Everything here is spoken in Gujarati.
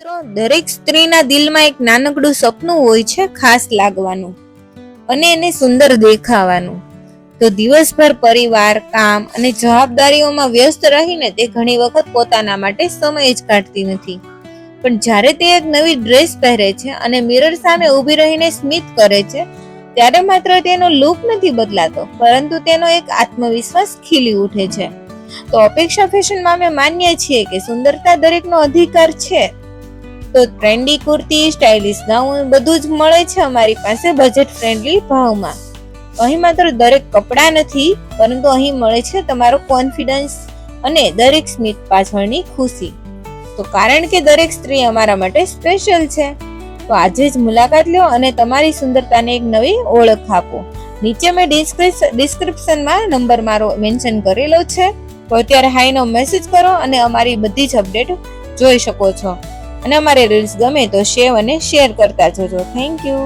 મિત્રો, દરેક સ્ત્રીના દિલમાં એક નાનકડું સપનું હોય છે, ખાસ લાગવાનું અને એને સુંદર દેખાવાનું. તો દિવસભર પરિવાર, કામ અને જવાબદારીઓમાં વ્યસ્ત રહીને તે ઘણી વખત પોતાના માટે સમય જ કાઢતી નથી. પણ જ્યારે તે એક નવી ડ્રેસ પહેરે છે અને મિરર સામે ઊભી રહીને સ્મિત કરે છે, ત્યારે માત્ર તેનો લુક નથી બદલાતો, પરંતુ તેનો એક આત્મવિશ્વાસ ખીલી ઉઠે છે. તો અપેક્ષા ફેશનમાં અમે માનીએ છીએ કે સુંદરતા દરેકનો અધિકાર છે. તો ટ્રેન્ડી કુર્તી, સ્ટાઇલિશ ગાઉન બધું જ મળે છે અમારી પાસે બજેટ ફ્રેન્ડલી ભાવમાં. અહીં માત્ર દરેક કપડાં નથી, પરંતુ અહીં મળે છે તમારો કોન્ફિડન્સ અને દરેક સ્મિત પાછળની ખુશી. તો કારણ કે દરેક સ્ત્રી અમારા માટે સ્પેશિયલ છે, તો આજે જ મુલાકાત લો અને તમારી સુંદરતાને એક નવી ઓળખ આપો. નીચે મેં ડિસ્ક્રિપ્શનમાં નંબર મારો મેન્શન કરેલો છે, તો અત્યારે હાઈનો મેસેજ કરો અને અમારી બધી જ અપડેટ જોઈ શકો છો. અને અમારે રીલ્સ ગમે તો શેર કરતા જજો. Thank you.